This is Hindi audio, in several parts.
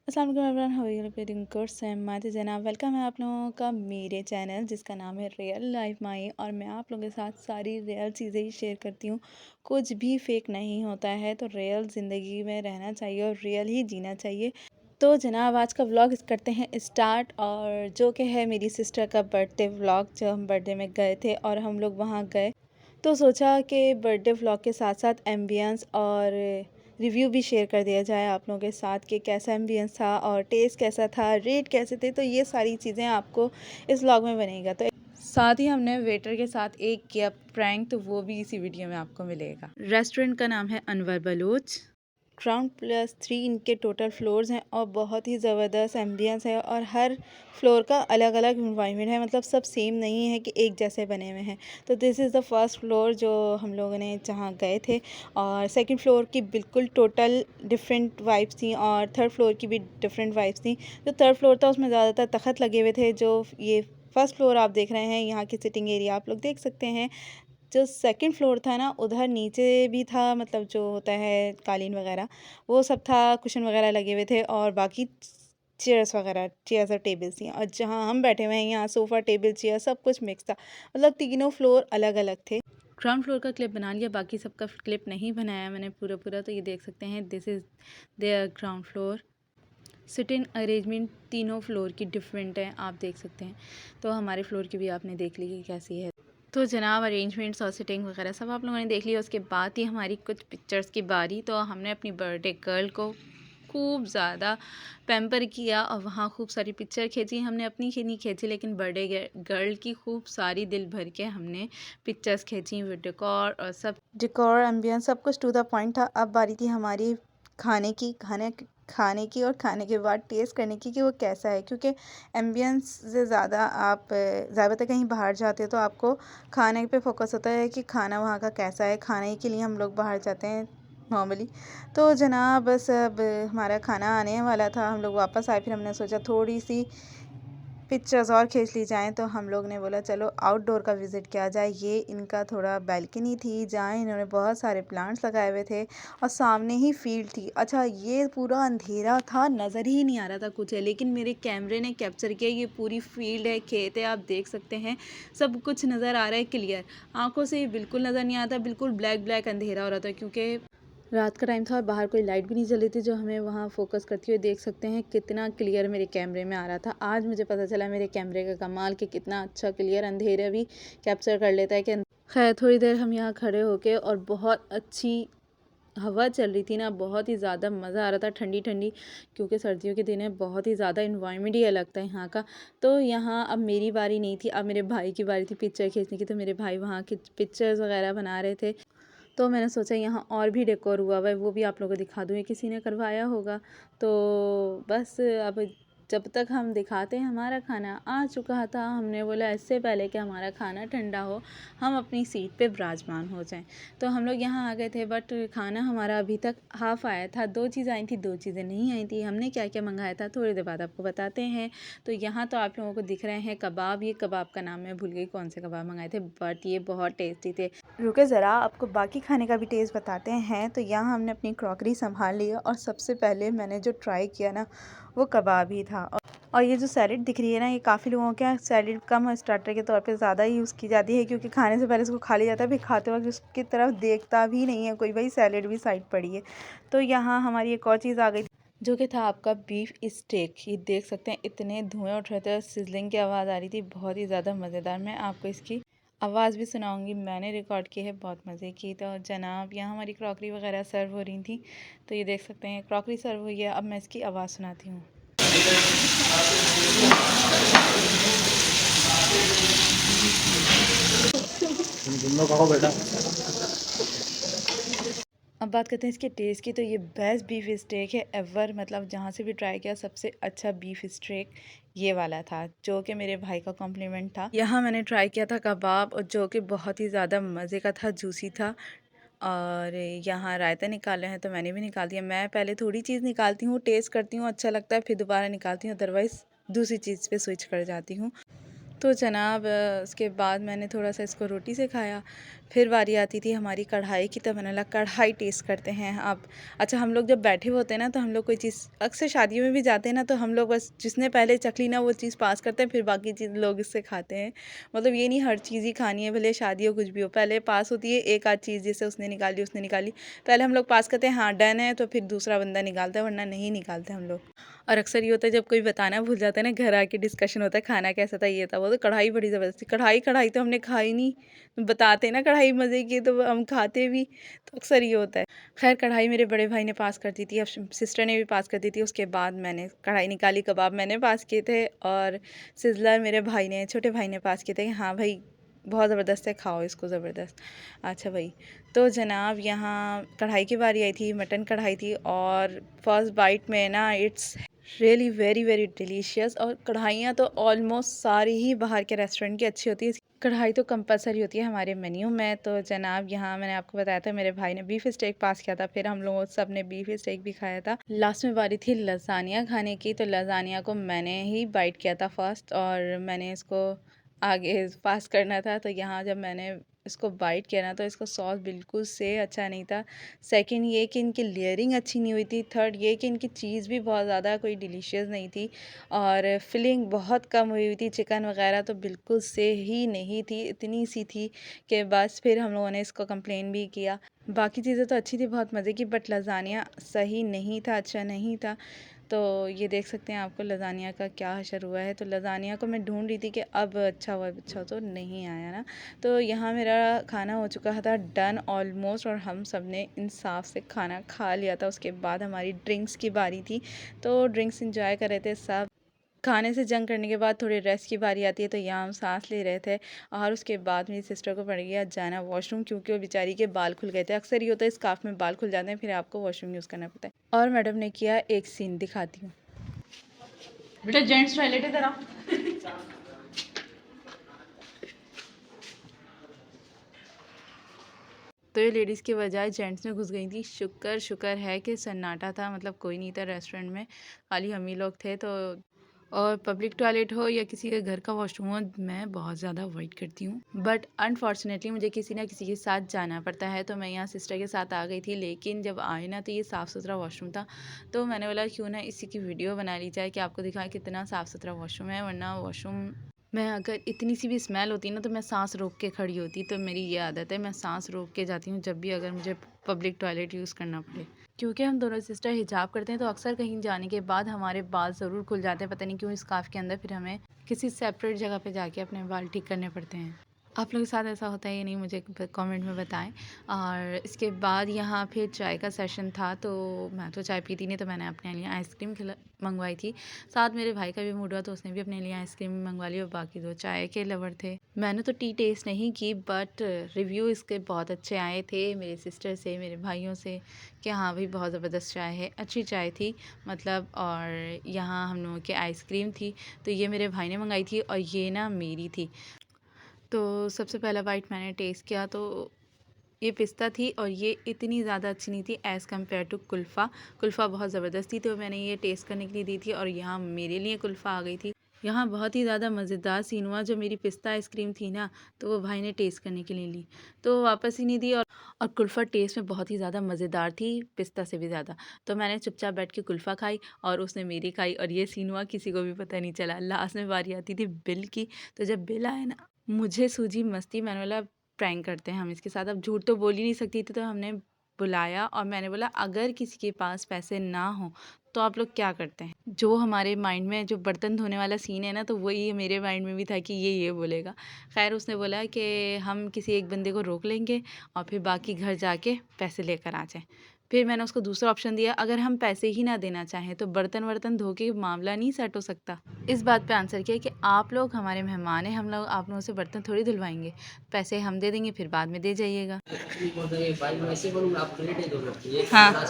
अस्सलाम वालेकुम everyone, how are you feeling good माते जनाब। वेलकम है आप लोगों का मेरे चैनल जिसका नाम है रियल लाइफ माई। और मैं आप लोगों के साथ सारी रियल चीज़ें ही शेयर करती हूँ। कुछ भी फेक नहीं होता है, तो रियल ज़िंदगी में रहना चाहिए और रियल ही जीना चाहिए। तो जनाब आज का व्लॉग करते हैं स्टार्ट, और जो कि है मेरी सिस्टर का बर्थडे व्लॉग। जो हम बर्थडे में गए थे और हम लोग वहाँ गए, तो सोचा कि बर्थडे व्लॉग के साथ साथ एम्बियंस और रिव्यू भी शेयर कर दिया जाए आप लोगों के साथ कि कैसा एम्बियंस था और टेस्ट कैसा था, रेट कैसे थे। तो ये सारी चीज़ें आपको इस व्लॉग में बनेगा। तो साथ ही हमने वेटर के साथ एक किया प्रैंक, तो वो भी इसी वीडियो में आपको मिलेगा। रेस्टोरेंट का नाम है अनवर बलोच। ग्राउंड+3 इनके टोटल फ्लोर्स हैं और बहुत ही ज़बरदस्त एम्बियंस है। और हर फ्लोर का अलग अलग इन्वायरमेंट है, मतलब सब सेम नहीं है कि एक जैसे बने हुए हैं। तो this is the first floor जो हम लोगों ने जहाँ गए थे। और सेकंड फ्लोर की बिल्कुल टोटल डिफरेंट वाइब्स थी और थर्ड फ्लोर की भी डिफरेंट वाइब्स थी। जो थर्ड फ्लोर था उसमें ज़्यादातर तख़त लगे हुए थे। जो ये फर्स्ट फ्लोर आप देख रहे हैं, यहाँ की सिटिंग एरिया आप लोग देख सकते हैं। जो सेकंड फ्लोर था ना, उधर नीचे भी था, मतलब जो होता है कालीन वगैरह वो सब था, कुशन वगैरह लगे हुए थे। और बाकी चेयर्स और टेबल्स थी। और जहाँ हम बैठे हुए हैं यहाँ सोफ़ा टेबल चेयर सब कुछ मिक्स था, मतलब तीनों फ्लोर अलग अलग थे। ग्राउंड फ्लोर का क्लिप बना लिया, बाकी सबका क्लिप नहीं बनाया मैंने पूरा पूरा। तो ये देख सकते हैं, this is their ground floor. Sitting arrangement तीनों फ्लोर की डिफरेंट है, आप देख सकते हैं। तो हमारे फ्लोर की भी आपने देख ली कि कैसी है। तो जनाब अरेंजमेंट्स और सिटिंग वगैरह सब आप लोगों ने देख लिया। उसके बाद ही हमारी कुछ पिक्चर्स की बारी। तो हमने अपनी बर्थडे गर्ल को खूब ज़्यादा पैम्पर किया और वहाँ खूब सारी पिक्चर खींची। हमने अपनी नहीं खींची, लेकिन बर्थडे गर्ल की खूब सारी दिल भर के हमने पिक्चर्स खींची विद डेकोर और सब। डेकोर एम्बियंस सब कुछ टू द पॉइंट था। अब बारी थी हमारी खाने की और खाने के बाद टेस्ट करने की कि वो कैसा है। क्योंकि एम्बियंस से ज़्यादा आप ज़्यादातर कहीं बाहर जाते हो तो आपको खाने पे फोकस होता है कि खाना वहाँ का कैसा है। खाने के लिए हम लोग बाहर जाते हैं नॉर्मली। तो जनाब बस अब हमारा खाना आने वाला था, हम लोग वापस आए। फिर हमने सोचा थोड़ी सी पिक्चर्स और खींच ली जाएँ। तो हम लोग ने बोला चलो आउटडोर का विज़िट किया जाए। ये इनका थोड़ा बैल्कनी थी जहाँ इन्होंने बहुत सारे प्लांट्स लगाए हुए थे और सामने ही फील्ड थी। अच्छा, ये पूरा अंधेरा था, नज़र ही नहीं आ रहा था कुछ है, लेकिन मेरे कैमरे ने कैप्चर किया। ये पूरी फील्ड है, खेत है, आप देख सकते हैं, सब कुछ नज़र आ रहा है क्लियर। आँखों से बिल्कुल नज़र नहीं आता, बिल्कुल ब्लैक ब्लैक अंधेरा हो रहा था क्योंकि रात का टाइम था और बाहर कोई लाइट भी नहीं जल रही थी जो हमें वहाँ फोकस करती हुई। देख सकते हैं कितना क्लियर मेरे कैमरे में आ रहा था। आज मुझे पता चला मेरे कैमरे का कमाल कि कितना अच्छा क्लियर अंधेरे भी कैप्चर कर लेता है। कि खैर थोड़ी देर हम यहाँ खड़े होके, और बहुत अच्छी हवा चल रही थी ना, बहुत ही ज़्यादा मज़ा आ रहा था, ठंडी ठंडी। क्योंकि सर्दियों के दिन है, बहुत ही ज़्यादा इन्वायरमेंट ही अलग था यहाँ का। तो यहाँ अब मेरी बारी नहीं थी, अब मेरे भाई की बारी थी पिक्चर खींचने की। तो मेरे भाई वहाँ की पिक्चर्स वगैरह बना रहे थे। तो मैंने सोचा यहाँ और भी डेकोर हुआ हुआ है, वो भी आप लोगों को दिखा दूँ, ये किसी ने करवाया होगा। तो बस अब जब तक हम दिखाते हैं, हमारा खाना आ चुका था। हमने बोला इससे पहले कि हमारा खाना ठंडा हो, हम अपनी सीट पे विराजमान हो जाएं। तो हम लोग यहाँ आ गए थे, बट खाना हमारा अभी तक हाफ़ आया था। 2 चीज़ आई थी, 2 चीज़ें नहीं आई थी। हमने क्या क्या मंगाया था थोड़ी देर बाद आपको बताते हैं। तो यहाँ तो आप लोगों को दिख रहे हैं कबाब। ये कबाब का नाम मैं भूल गई कौन से कबाब मंगाए थे, बट ये बहुत टेस्टी थे। रुके ज़रा, आपको बाकी खाने का भी टेस्ट बताते हैं। तो यहाँ हमने अपनी क्रॉकरी संभाल ली और सबसे पहले मैंने जो ट्राई किया ना, वो कबाब ही था। और ये जो सैलेड दिख रही है ना, ये काफ़ी लोगों के यहाँ सैलेड कम स्टार्टर के तौर पे ज़्यादा यूज़ की जाती है, क्योंकि खाने से पहले इसको खा लिया जाता है, फिर खाते वक्त उसकी तरफ देखता भी नहीं है कोई, भाई सैलेड भी साइड पड़ी है। तो यहाँ हमारी एक और चीज़ आ गई, जो कि था आपका बीफ स्टेक। ये देख सकते हैं, इतने धुएँ उठ रहे थे, सिजलिंग की आवाज़ आ रही थी, बहुत ही ज़्यादा मज़ेदार। मैं आपको इसकी आवाज़ भी सुनाऊंगी, मैंने रिकॉर्ड की है, बहुत मज़े की। तो जनाब यहाँ हमारी क्रॉकरी वगैरह सर्व हो रही थी। तो ये देख सकते हैं क्रॉकरी सर्व हुई है। अब मैं इसकी आवाज़ सुनाती हूँ। अब बात करते हैं इसके टेस्ट की। तो ये बेस्ट बीफ स्टेक है एवर, मतलब जहाँ से भी ट्राई किया सबसे अच्छा बीफ स्टेक ये वाला था, जो कि मेरे भाई का कॉम्प्लीमेंट था। यहाँ मैंने ट्राई किया था कबाब, और जो कि बहुत ही ज़्यादा मज़े का था, जूसी था। और यहाँ रायता निकाले हैं, तो मैंने भी निकाल दिया। मैं पहले थोड़ी चीज़ निकालती हूँ, टेस्ट करती हूँ, अच्छा लगता है, फिर दोबारा निकालती हूँ, अदरवाइज़ दूसरी चीज़ पे स्विच कर जाती हूँ। तो जनाब उसके बाद मैंने थोड़ा सा इसको रोटी से खाया। फिर बारी आती थी हमारी कढ़ाई की, तब मैंने लगा कढ़ाई टेस्ट करते हैं आप। अच्छा, हम लोग जब बैठे हुए होते हैं ना, तो हम लोग कोई चीज़ अक्सर शादियों में भी जाते हैं ना, तो हम लोग बस जिसने पहले चख ली ना वो चीज़ पास करते हैं, फिर बाकी चीज़ लोग इससे खाते हैं। मतलब ये नहीं हर चीज़ ही खानी है, भले शादी हो कुछ भी हो, पहले पास होती है एक आध चीज़, जैसे उसने निकाली पहले हम लोग पास करते हैं, हाँ डन है, तो फिर दूसरा बंदा निकालता है, वरना नहीं निकालते हम लोग। और अक्सर ये होता है जब कोई बताना भूल जाता है ना, घर आके डिस्कशन होता है खाना कैसा था, ये था वो, तो कढ़ाई बड़ी ज़बरदस्ती, कढ़ाई तो हमने खाई नहीं, बताते ना कढ़ाई मज़े की, तो हम खाते भी, तो अक्सर ये होता है। खैर कढ़ाई मेरे बड़े भाई ने पास कर दी थी, अब सिस्टर ने भी पास कर दी थी, उसके बाद मैंने कढ़ाई निकाली, कबाब मैंने पास किए थे, और सिजलर मेरे भाई ने, छोटे भाई ने पास किए थे कि हाँ भाई बहुत ज़बरदस्त है, खाओ इसको ज़बरदस्त। अच्छा भाई, तो जनाब यहाँ कढ़ाई की बारी आई थी, मटन कढ़ाई थी, और फर्स्ट बाइट में ना it's really very very delicious. और कढ़ाइयाँ तो ऑलमोस्ट सारी ही बाहर के रेस्टोरेंट की अच्छी होती है, कढ़ाई तो कंपलसरी होती है हमारे मेन्यू में। तो जनाब यहाँ मैंने आपको बताया था मेरे भाई ने बीफ स्टेक पास किया था, फिर हम लोगों सब ने बीफ स्टेक भी खाया था। लास्ट में बारी थी लसानिया खाने की, तो लसानिया को मैंने ही बाइट किया था फर्स्ट, और मैंने इसको आगे पास करना था। तो यहाँ जब मैंने इसको बाइट किया ना, तो इसका सॉस बिल्कुल से अच्छा नहीं था। सेकंड ये कि इनकी लेयरिंग अच्छी नहीं हुई थी। थर्ड ये कि इनकी चीज़ भी बहुत ज़्यादा कोई डिलीशियस नहीं थी, और फिलिंग बहुत कम हुई हुई थी। चिकन वगैरह तो बिल्कुल से ही नहीं थी, इतनी सी थी कि बस। फिर हम लोगों ने इसको कंप्लेन भी किया। बाकी चीज़ें तो अच्छी थी, बहुत मज़े की, बट लज़ानिया सही नहीं था, अच्छा नहीं था। तो ये देख सकते हैं आपको लज़ानिया का क्या हशर हुआ है। तो लज़ानिया को मैं ढूंढ रही थी कि अब अच्छा तो नहीं आया ना। तो यहाँ मेरा खाना हो चुका था डन ऑलमोस्ट, और हम सब ने इंसाफ से खाना खा लिया था। उसके बाद हमारी ड्रिंक्स की बारी थी, तो ड्रिंक्स इंजॉय कर रहे थे सब। खाने से जंग करने के बाद थोड़ी रेस्ट की बारी आती है, तो यहाँ हम सांस ले रहे थे। और उसके बाद मेरी सिस्टर को पड़ गया जाना वॉशरूम, क्योंकि वो बेचारी के बाल खुल गए थे। अक्सर ये होता है स्कार्फ में बाल खुल जाते हैं, फिर आपको वॉशरूम यूज़ करना पड़ता है। और मैडम ने किया एक सीन, दिखाती हूँ। बेटा जेंट्स टॉयलेट है तेरा। तो ये लेडीज़ की बजाय जेंट्स में घुस गई थी। शुक्र है कि सन्नाटा था, मतलब कोई नहीं था रेस्टोरेंट में, खाली हम ही लोग थे। तो और पब्लिक टॉयलेट हो या किसी के घर का वॉशरूम हो, मैं बहुत ज़्यादा अवॉइड करती हूँ, बट अनफॉर्चुनेटली मुझे किसी ना किसी के साथ जाना पड़ता है। तो मैं यहाँ सिस्टर के साथ आ गई थी, लेकिन जब आए ना तो ये साफ़ सुथरा वॉशरूम था। तो मैंने बोला क्यों ना इसी की वीडियो बना ली जाए कि आपको दिखाएं कितना साफ़ सुथरा वॉशरूम है। वरना वॉशरूम मैं अगर इतनी सी भी स्मेल होती ना, तो मैं सांस रोक के खड़ी होती। तो मेरी ये आदत है, मैं सांस रोक के जाती हूँ जब भी अगर मुझे पब्लिक टॉयलेट यूज़ करना पड़े। क्योंकि हम दोनों सिस्टर हिजाब करते हैं, तो अक्सर कहीं जाने के बाद हमारे बाल ज़रूर खुल जाते हैं, पता नहीं क्यों, स्कार्फ के अंदर। फिर हमें किसी सेपरेट जगह पे जाके अपने बाल ठीक करने पड़ते हैं। आप लोगों के साथ ऐसा होता है या नहीं, मुझे कमेंट में बताएं। और इसके बाद यहाँ फिर चाय का सेशन था, तो मैं तो चाय पीती नहीं, तो मैंने अपने लिए आइसक्रीम मंगवाई थी। साथ मेरे भाई का भी मूड हुआ, तो उसने भी अपने लिए आइसक्रीम मंगवा ली, और बाकी दो चाय के लवर थे। मैंने तो टी टेस्ट नहीं की, बट रिव्यू इसके बहुत अच्छे आए थे मेरे सिस्टर से, मेरे भाइयों से, कि हाँ भाई बहुत ज़बरदस्त चाय है, अच्छी चाय थी मतलब। और यहाँ हम लोगों की आइसक्रीम थी, तो ये मेरे भाई ने मंगाई थी, और ये ना मेरी थी। तो सबसे पहला बाइट मैंने टेस्ट किया, तो ये पिस्ता थी, और ये इतनी ज़्यादा अच्छी नहीं थी एज़ कम्पेयर टू कुल्फ़ा। कुल्फ़ा बहुत ज़बरदस्त थी, तो मैंने ये टेस्ट करने के लिए दी थी, और यहाँ मेरे लिए कुल्फ़ा आ गई थी। यहाँ बहुत ही ज़्यादा मज़ेदार सीन हुआ, जो मेरी पिस्ता आइसक्रीम थी ना, तो वो भाई ने टेस्ट करने के लिए ली, तो वापस ही नहीं दी। और कुल्फ़ा टेस्ट में बहुत ही ज़्यादा मज़ेदार थी, पिस्ता से भी ज़्यादा। तो मैंने चुपचाप बैठ के कुल्फ़ा खाई, और उसने मेरी खाई, और ये सीन हुआ, किसी को भी पता नहीं चला। लास्ट में बारी आती थी बिल की, तो जब बिल आया ना, मुझे सूझी मस्ती, मैंने बोला प्रैंक करते हैं हम इसके साथ। अब झूठ तो बोल ही नहीं सकती थी, तो हमने बुलाया, और मैंने बोला अगर किसी के पास पैसे ना हो तो आप लोग क्या करते हैं। जो हमारे माइंड में जो बर्तन धोने वाला सीन है ना, तो वही मेरे माइंड में भी था कि ये बोलेगा। खैर उसने बोला कि हम किसी एक बंदे को रोक लेंगे, और फिर बाकी घर जाके पैसे लेकर आ जाएं। फिर मैंने उसको दूसरा ऑप्शन दिया, अगर हम पैसे ही ना देना चाहें तो बर्तन वर्तन धो के मामला नहीं सेट हो सकता। इस बात पे आंसर किया कि आप लोग हमारे मेहमान हैं, हम लोग आप लोगों से बर्तन थोड़ी धुलवाएंगे, पैसे हम दे देंगे, फिर बाद में दे जाइएगा। हाँ,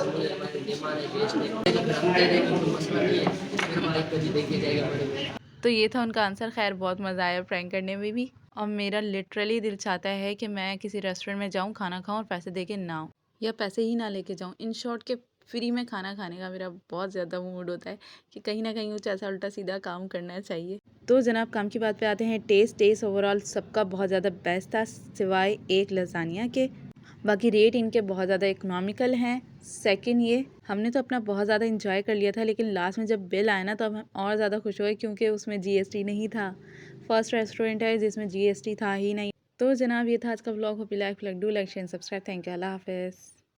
तो ये था उनका आंसर। खैर बहुत मज़ा आया प्रैंक करने में भी, और मेरा लिटरली दिल चाहता है कि मैं किसी रेस्टोरेंट में जाऊँ, खाना खाऊँ, और पैसे दे के ना आऊँ, या पैसे ही ना लेके जाऊँ। इन शॉर्ट के फ्री में खाना खाने का मेरा बहुत ज़्यादा मूड होता है कि कहीं ना कहीं कुछ ऐसा उल्टा सीधा काम करना चाहिए। तो जनाब काम की बात पे आते हैं। टेस्ट ओवरऑल सबका बहुत ज़्यादा बेस्ट था सिवाय एक लसानिया के। बाकी रेट इनके बहुत ज़्यादा इकोनॉमिकल हैं। सेकंड ये हमने तो अपना बहुत ज़्यादा इंजॉय कर लिया था, लेकिन लास्ट में जब बिल आया ना तो हम और ज़्यादा खुश हुए क्योंकि उसमें जीएसटी नहीं था। फर्स्ट रेस्टोरेंट है जिसमें जीएसटी था ही नहीं। तो जनाब ये था आज का vlog. Hope you like do like share subscribe. Thank you. अल्लाह हाफिज़।